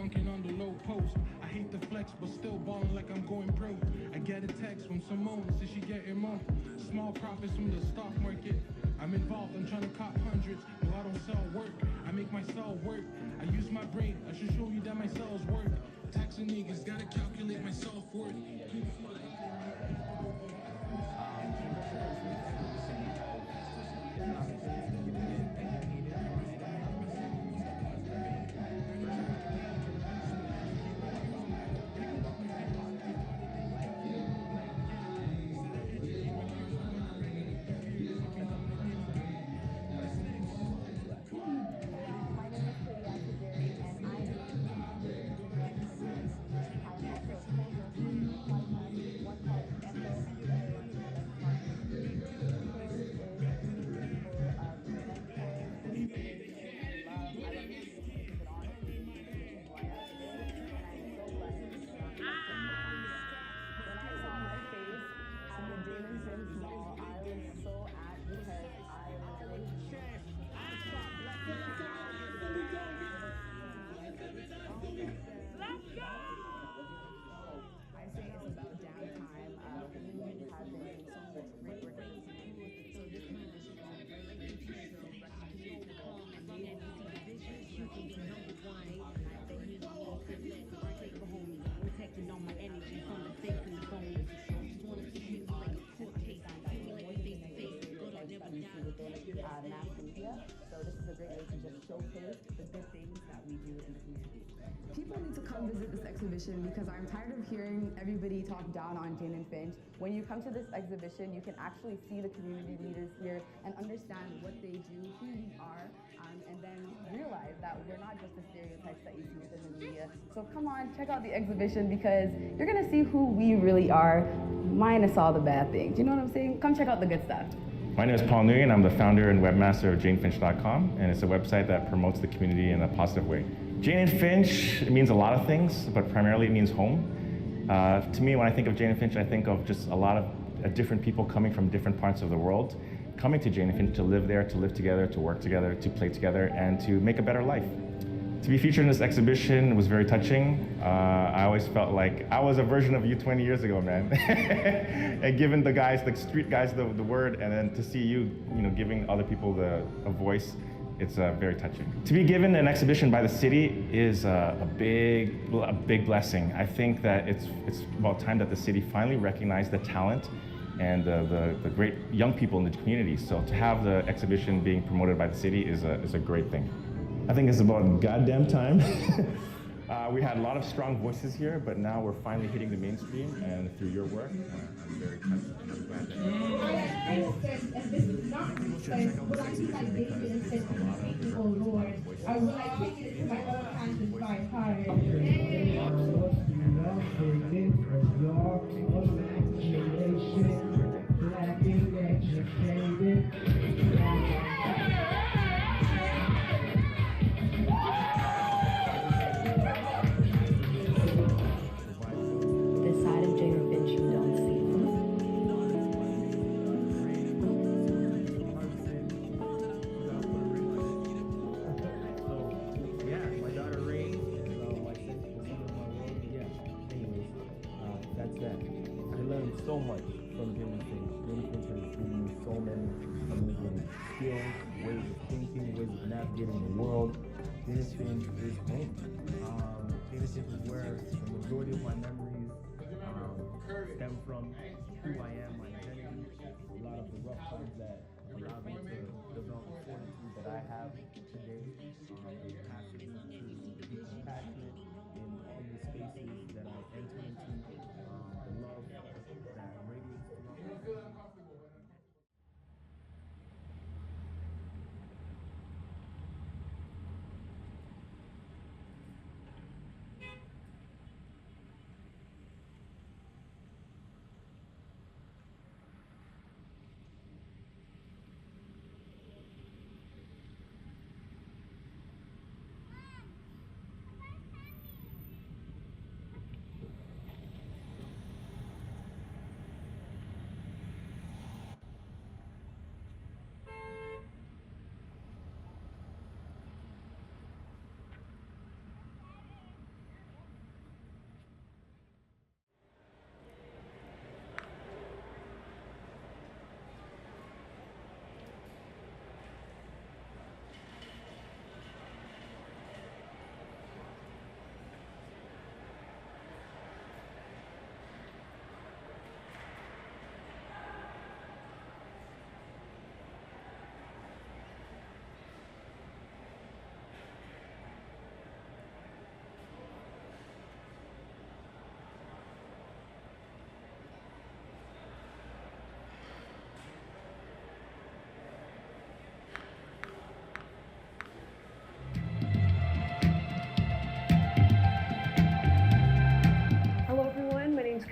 bunking on the low post. I hate the flex, but still ballin' like I'm going broke. I get a text from Simone, says she getting more. Small profits from the stock market. I'm involved, I'm trying to cop hundreds. No, I don't sell work, I make myself work. I use my brain, I should show you that my cells work. Taxing niggas, gotta calculate my self-worth. So this is a great way to just showcase the good things that we do in the community. People need to come visit this exhibition because I'm tired of hearing everybody talk down on Jane and Finch. When you come to this exhibition, you can actually see the community leaders here and understand what they do, who we are, and then realize that we're not just the stereotypes that you see within the media. So come on, check out the exhibition because you're gonna see who we really are, minus all the bad things. You know what I'm saying? Come check out the good stuff. My name is Paul Nguyen. I'm the founder and webmaster of JaneFinch.com, and it's a website that promotes the community in a positive way. Jane and Finch, it means a lot of things, but primarily it means home. To me, when I think of Jane and Finch, I think of just a lot of different people coming from different parts of the world, coming to Jane and Finch to live there, to live together, to work together, to play together, and to make a better life. To be featured in this exhibition was very touching. I always felt like I was a version of you 20 years ago, man. And giving the guys, the street guys, the word, and then to see you, giving other people a voice, it's very touching. To be given an exhibition by the city is a big blessing. I think that it's about time that the city finally recognized the talent and the great young people in the community. So to have the exhibition being promoted by the city is a great thing. I think it's about goddamn time. We had a lot of strong voices here, but now we're finally hitting the mainstream, and through your work, I'm very touched, and I'm glad that and this is not because what I feel like David and said to me, oh Lord, or will I take it into my own hands and fight harder? So much from Jane and Finch. Jane and Finch has given me so many amazing skills, ways of thinking, ways of navigating the world. Jane and Finch is home. Jane and Finch is where the majority of my memories stem from, who I am, my identity, a lot of the rough times that allowed me to develop the fortitude that I have today, the capacity to be compassionate in all the spaces that I enter into, the love that radiates throughout.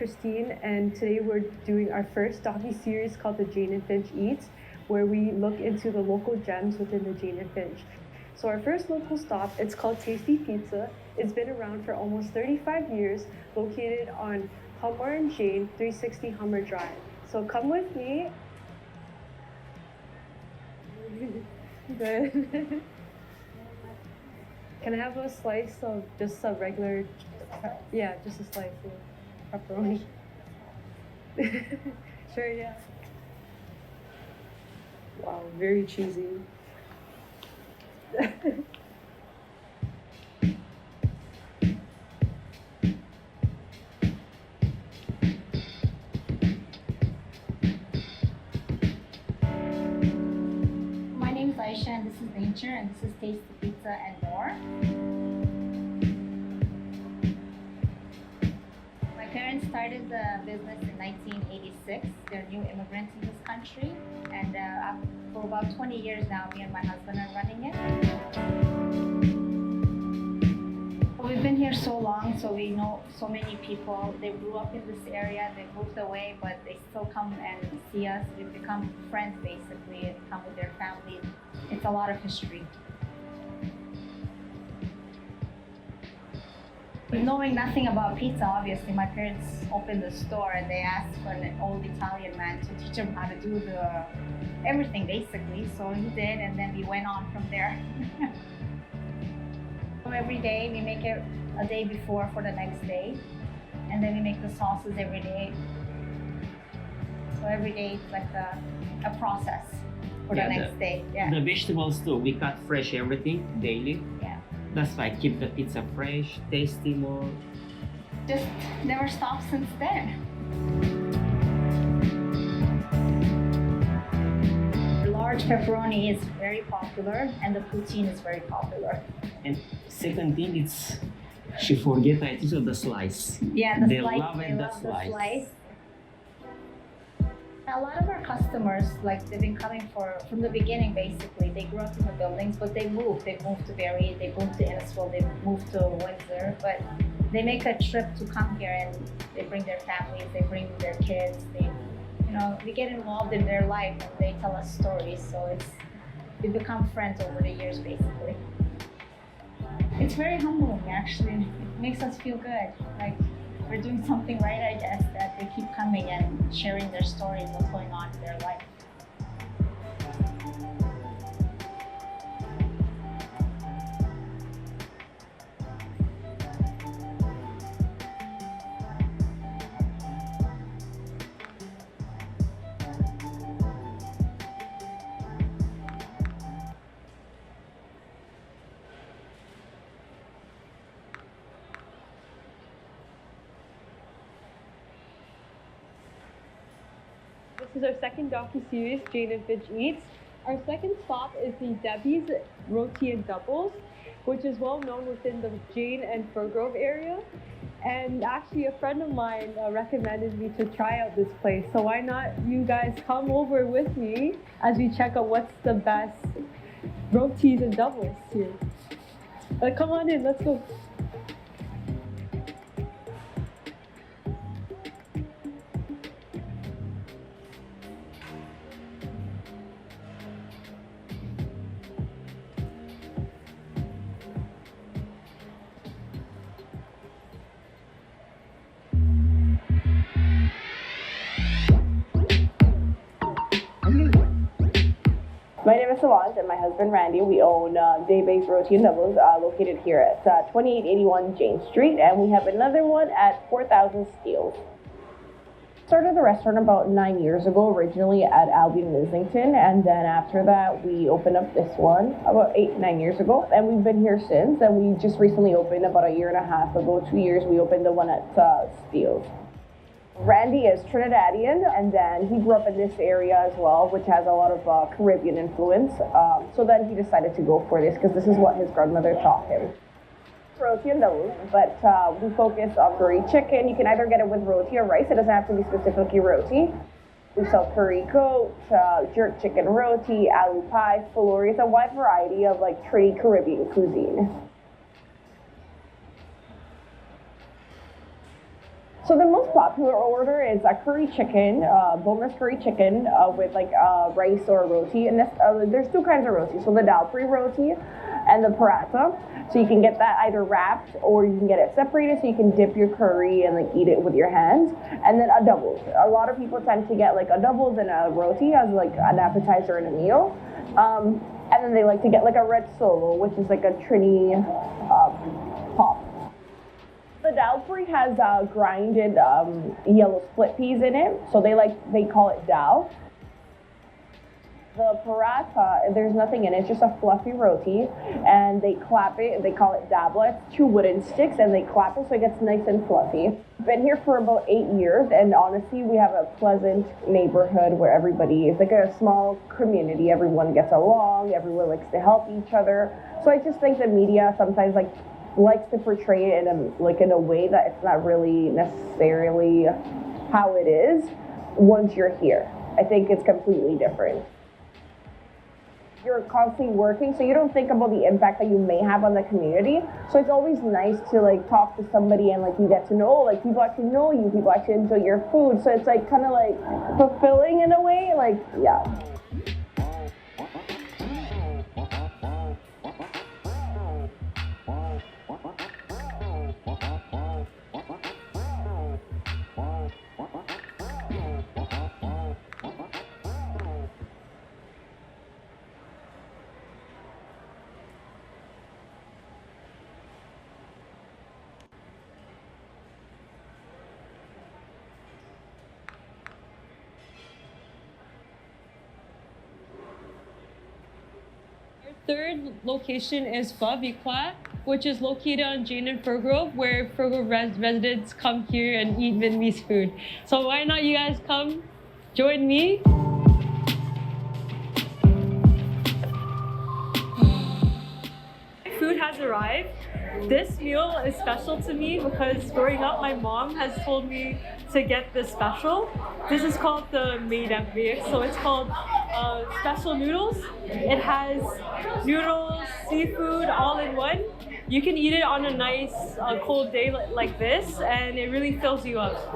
Christine, and today we're doing our first docu-series called The Jane and Finch Eats, where we look into the local gems within the Jane and Finch. So our first local stop, it's called Tasty Pizza. It's been around for almost 35 years, located on Hummer and Jane, 360 Hummer Drive. So come with me. Good. Can I have a slice of just a regular, yeah, just a slice of pepperoni? Sure, yeah. Wow, very cheesy. My name is Aisha and this is Nature and this is Tasty Pizza and more. My parents started the business in 1986. They're new immigrants in this country, and for about 20 years now, me and my husband are running it. We've been here so long, so we know so many people. They grew up in this area, they moved away, but they still come and see us. We've become friends basically, and come with their families. It's a lot of history. Knowing nothing about pizza, obviously, my parents opened the store and they asked for an old Italian man to teach them how to do everything basically. So he did, and then we went on from there. So every day we make it a day before for the next day, and then we make the sauces every day. So every day it's like a process for the next day. Yeah. The vegetables too, we cut fresh everything daily. Yeah. That's why keep the pizza fresh, tasty more. Just never stopped since then. Large pepperoni is very popular, and the poutine is very popular. And second thing, it's she forget I teach her the slice. Yeah, the they slice. love it, They the love slice. the slice. A lot of our customers, like they've been coming from the beginning basically. They grew up in the buildings, but they moved. They moved to Barrie, they moved to Innisfil, they moved to Windsor, but they make a trip to come here and they bring their families, they bring their kids. We get involved in their life and they tell us stories. So we become friends over the years basically. It's very humbling actually. It makes us feel good. Like we're doing something right, I guess, that they keep coming and sharing their stories, what's going on in their life. This is our second docu-series, Jane and Finch Eats. Our second stop is the Debbie's Roti and Doubles, which is well known within the Jane and Firgrove area. And actually a friend of mine recommended me to try out this place. So why not you guys come over with me as we check out what's the best rotis and doubles here. Come on in, let's go. My name is Solange and my husband Randy. We own Day-Based Roti and Doubles located here at 2881 Jane Street, and we have another one at 4000 Steeles. Started the restaurant about 9 years ago, originally at Albion and Islington, and then after that we opened up this one about 8-9 years ago, and we've been here since. And we just recently opened about a year and a half ago, 2 years, we opened the one at Steeles. Randy is Trinidadian, and then he grew up in this area as well, which has a lot of Caribbean influence. So then he decided to go for this because this is what his grandmother taught him. Roti and doubles, but we focus on curry chicken. You can either get it with roti or rice. It doesn't have to be specifically roti. We sell curry goat, jerk chicken roti, aloo pie, falori. It's a wide variety of like pretty Caribbean cuisine. So the most popular order is a curry chicken, boneless curry chicken with like rice or roti. And there's two kinds of roti. So the dalpuri roti and the paratha. So you can get that either wrapped or you can get it separated. So you can dip your curry and like eat it with your hands. And then a doubles. A lot of people tend to get like a doubles and a roti as like an appetizer and a meal. And then they like to get like a red solo, which is like a Trini pop. The dalpuri has grinded yellow split peas in it, so they call it dal. The paratha, there's nothing in it, it's just a fluffy roti, and they clap it, they call it dabla. It's 2 wooden sticks, and they clap it so it gets nice and fluffy. Been here for about 8 years, and honestly, we have a pleasant neighborhood where everybody is like a small community. Everyone gets along, everyone likes to help each other. So I just think the media sometimes likes to portray it in a way that it's not really necessarily how it is once you're here. I think it's completely different. You're constantly working, so you don't think about the impact that you may have on the community. So it's always nice to like talk to somebody and like you get to know, like people actually know you, people actually enjoy your food. So it's like kind of like fulfilling in a way, like yeah. Third location is Favikwa, which is located on Jane and Firgrove, where Firgrove residents come here and eat Vietnamese food. So why not you guys come join me? Food has arrived. This meal is special to me because growing up, my mom has told me to get this special. This is called the made up beer. So it's called special noodles. It has noodles, seafood, all in one. You can eat it on a nice cold day like this, and it really fills you up.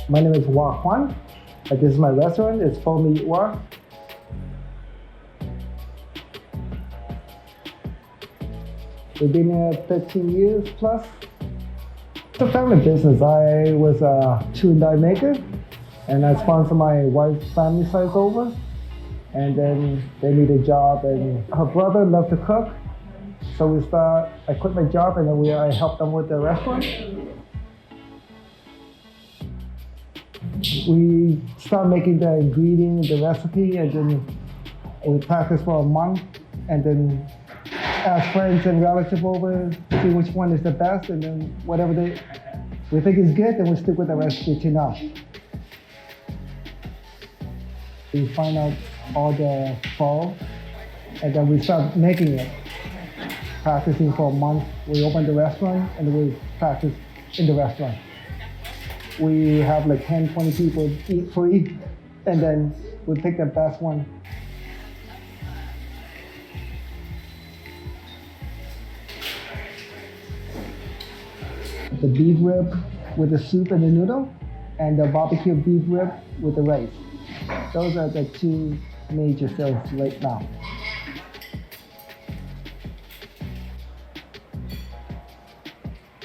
My name is Wa Huan. This is my restaurant. It's Pho Mi Wa. We've been here 13 years plus. It's a family business. I was a tune die maker, and I sponsored my wife's family side over. And then they need a job, and her brother loved to cook. So I quit my job, and then I helped them with the restaurant. We start making the ingredient, the recipe, and then we practice for a month, and then ask friends and relatives over, see which one is the best, and then whatever we think is good, then we stick with the recipe till now. We find out all the fall, and then we start making it. Practicing for a month, we open the restaurant, and we practice in the restaurant. We have like 10, 20 people eat free, and then we pick the best one. The beef rib with the soup and the noodle, and the barbecue beef rib with the rice. Those are the two major sales right now.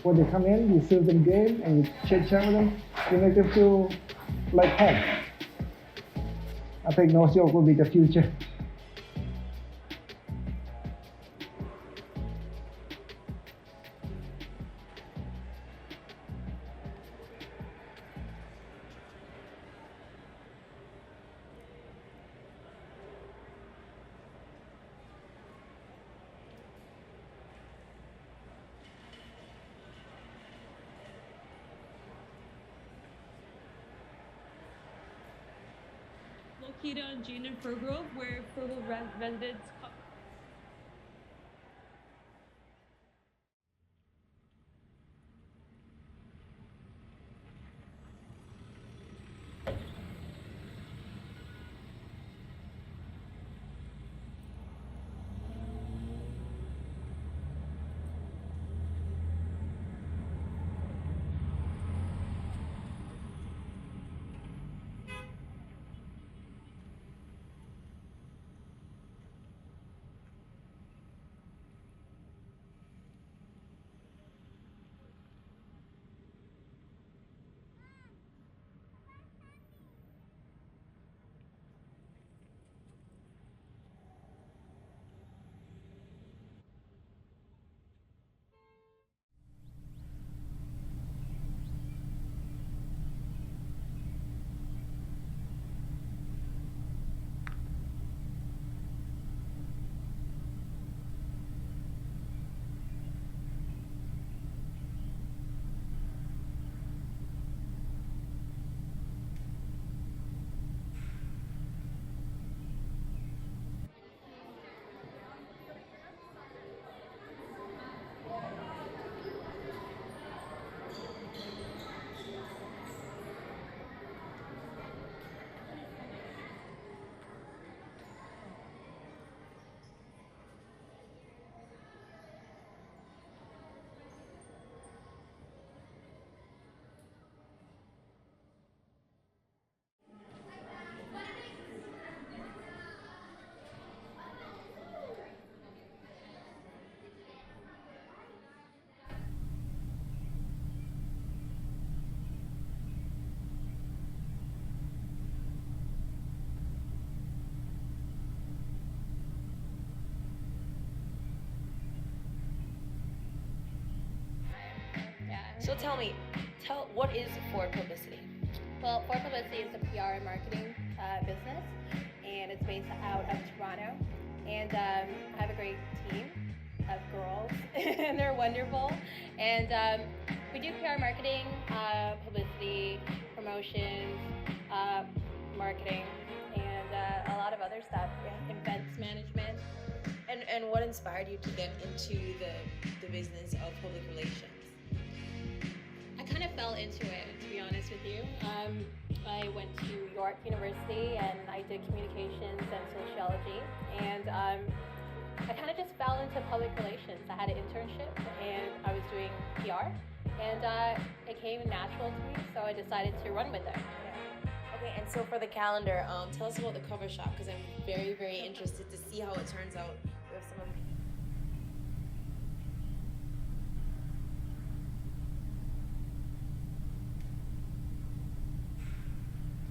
When they come in, you serve them good and you chit-chat with them. You make them feel like home. I think no joke will be the future. Located on Jane and Firgrove, where Firgrove residents come. tell me, what is Ford Publicity? Well, Ford Publicity is a PR and marketing business, and it's based out of Toronto. And I have a great team of girls, and they're wonderful. And we do PR marketing, publicity, promotions, marketing, and a lot of other stuff, events management. And what inspired you to get into the business of public relations? I kind of fell into it, to be honest with you. I went to York University and I did communications and sociology, and I kind of just fell into public relations. I had an internship and I was doing PR, and it came natural to me, so I decided to run with it. Okay, and so for the calendar, tell us about the cover shot, because I'm very, very interested to see how it turns out with some of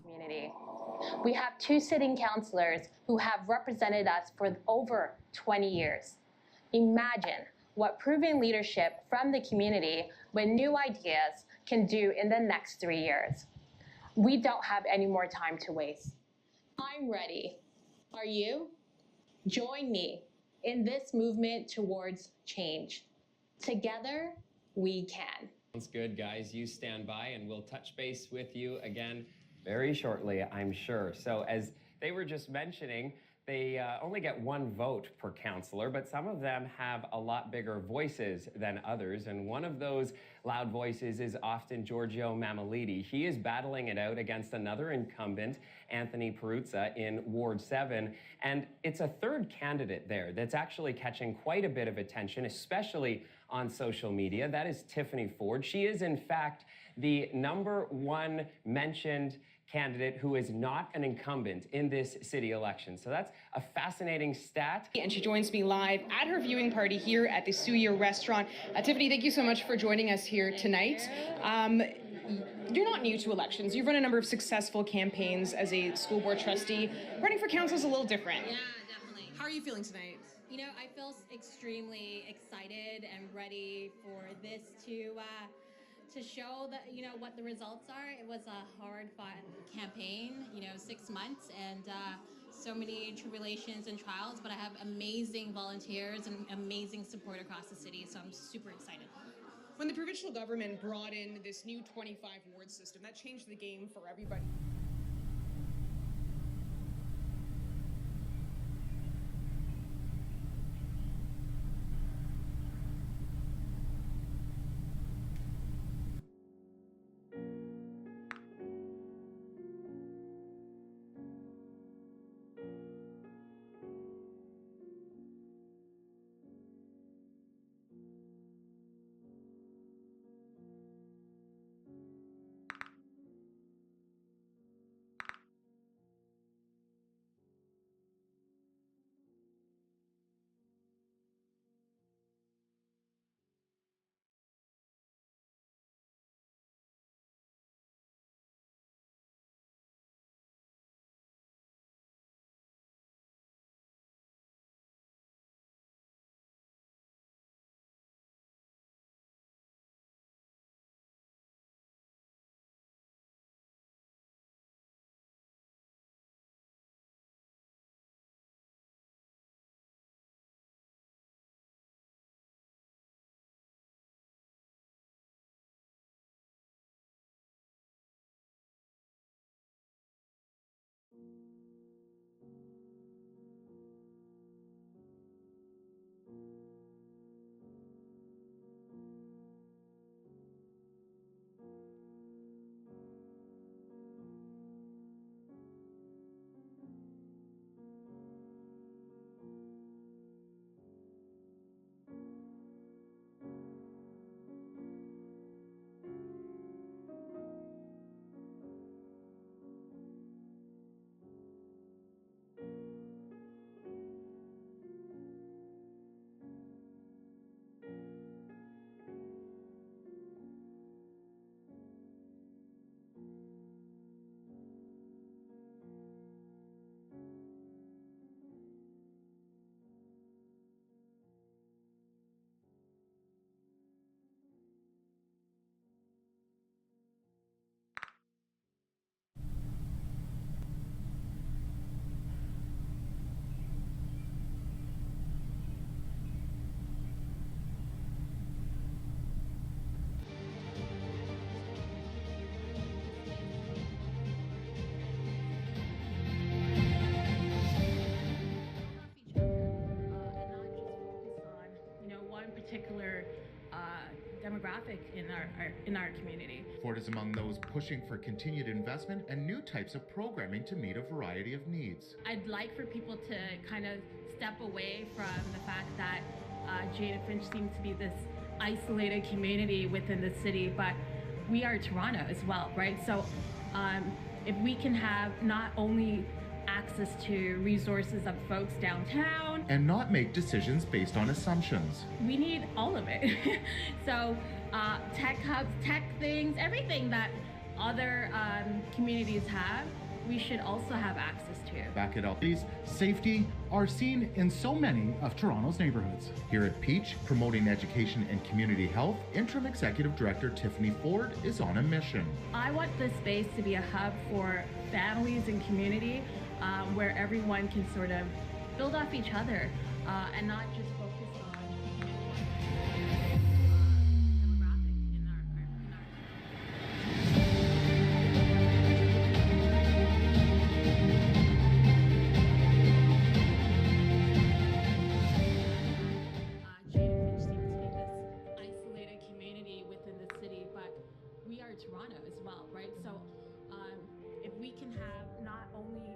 Community. We have 2 sitting councilors who have represented us for over 20 years. Imagine what proven leadership from the community with new ideas can do in the next 3 years. We don't have any more time to waste. I'm ready. Are you? Join me in this movement towards change. Together, we can. Sounds good, guys. You stand by and we'll touch base with you again very shortly, I'm sure. So as they were just mentioning, they only get 1 vote per councillor, but some of them have a lot bigger voices than others. And one of those loud voices is often Giorgio Mammoliti. He is battling it out against another incumbent, Anthony Peruzza, in Ward 7. And it's a third candidate there that's actually catching quite a bit of attention, especially on social media. That is Tiffany Ford. She is, in fact, the #1 mentioned candidate who is not an incumbent in this city election. So that's a fascinating stat. And she joins me live at her viewing party here at the Suya restaurant. Tiffany, thank you so much for joining us here tonight. You're not new to elections. You've run a number of successful campaigns as a school board trustee. Running for council is a little different. Yeah, definitely. How are you feeling tonight? You know, I feel extremely excited and ready for this to show that, you know, what the results are. It was a hard-fought campaign, you know, 6 months, and so many tribulations and trials, but I have amazing volunteers and amazing support across the city, so I'm super excited. When the provincial government brought in this new 25 ward system, that changed the game for everybody. demographic in our community. Ford is among those pushing for continued investment and new types of programming to meet a variety of needs. I'd like for people to kind of step away from the fact that Jane and Finch seems to be this isolated community within the city, but we are Toronto as well, right? So if we can have not only access to resources of folks downtown and not make decisions based on assumptions. We need all of it. So tech hubs, tech things, everything that other communities have, we should also have access to. Back it up. These safety are seen in so many of Toronto's neighborhoods. Here at Peach, promoting education and community health, Interim Executive Director Tiffany Ford is on a mission. I want this space to be a hub for families and community where everyone can sort of build off each other and not just focus on demographics in our Jane and Finch seems to be this isolated community within the city, but we are Toronto as well, right? So if we can have not only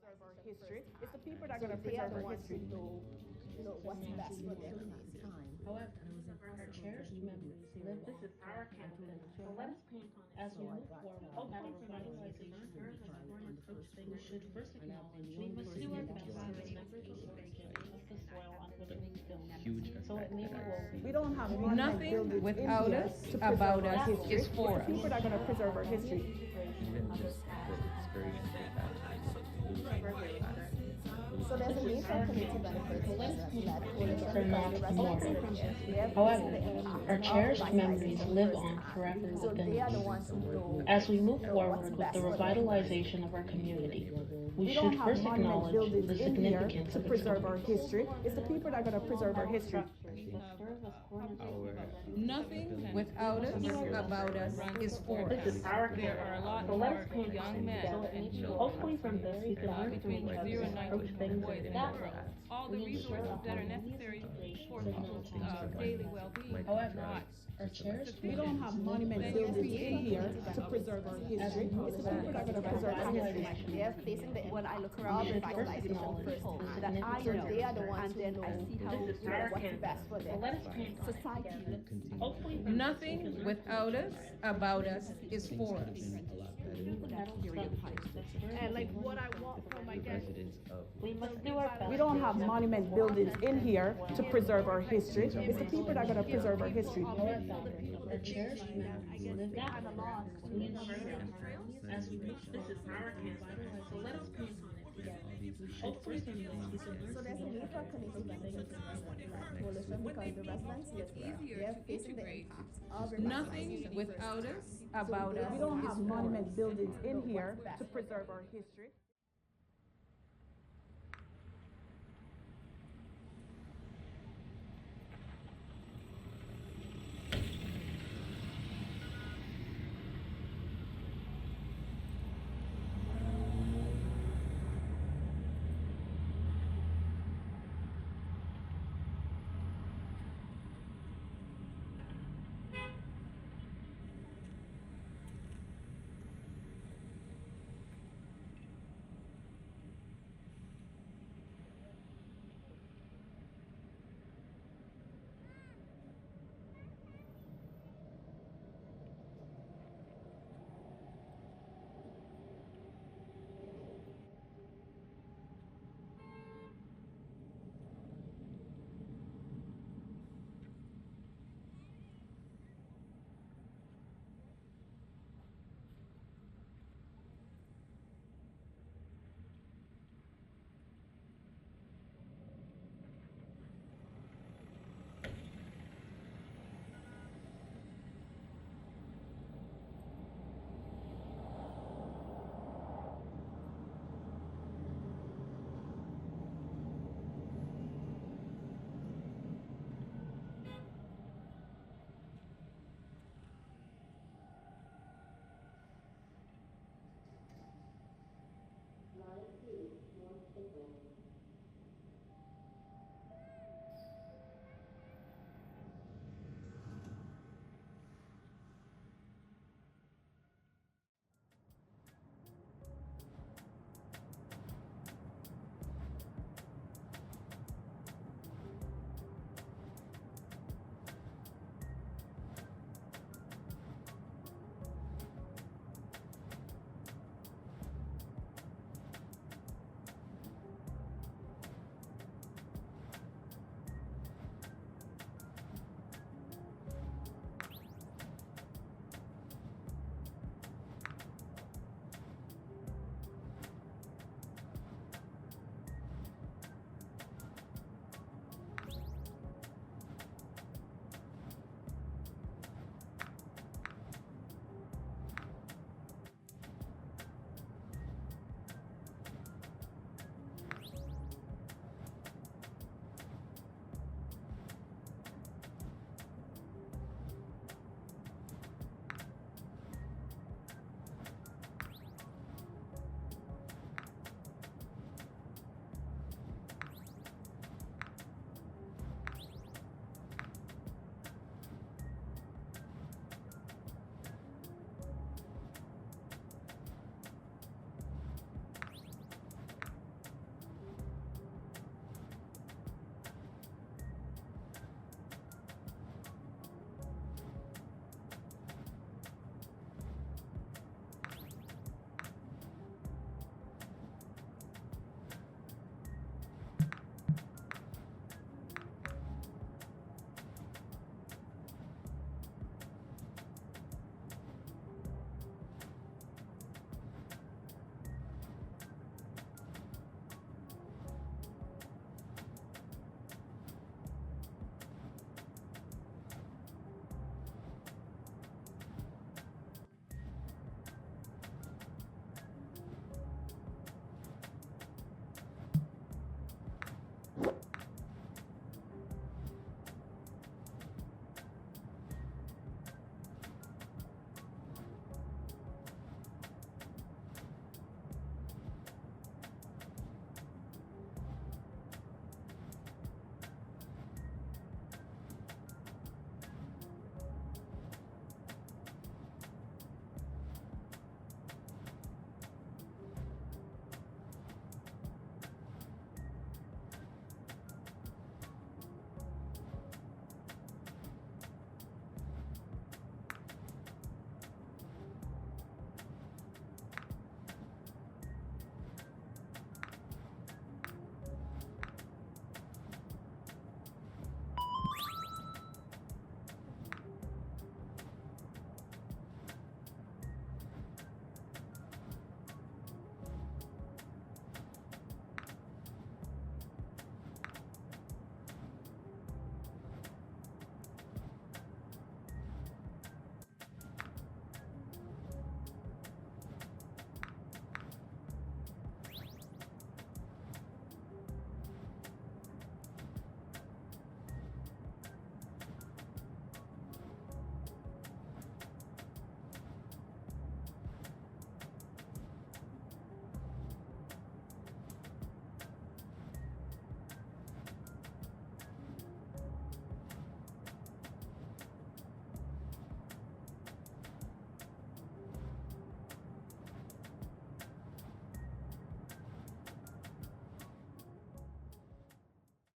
preserve our history. It's the people that are going to preserve our history. You know what's best for them. However, our cherished memories live. This is our campus. So let us paint on it as we move forward. Hopefully, revitalization we should first acknowledge we must do our best to remember the origin of the soil on which we build. Huge So it maybe will be. We don't have nothing without us, about us is for us. People that are going to preserve our history. Even just the excursions we had. So there's a need for community benefits However, our cherished memories live on forever within us. As we move forward with the revitalization of our community, we should first acknowledge the significance to preserve our history. It's the people that are going to preserve our history. Nothing without us, about us is for us. This is our There are a lot so more young men and children hopefully from there we can learn from between each other 0 and and approach 19 things boys in the that world. way. All the resources that are necessary for people's daily well-being However, are not Our chairs. We don't have monument buildings in here to preserve our history. It's the people that are going to preserve our history. They're facing the, when I look around and visualizing them firsthand, that I know they are the ones, and then I see how, what's best for their society. Nothing without us, about us, is for us. And like what I want from my guests. We must do our best. We don't have monument buildings in here to preserve our history. It's the people that are going to preserve our history. Our chairs live kind of lost. We as we move, this is our campus. So let us paint on it together. Hopefully, So there's a need for connectivity coalition because the residents live here. They're facing the impact of Nothing without us, about us. We don't have monument buildings in here to preserve our history.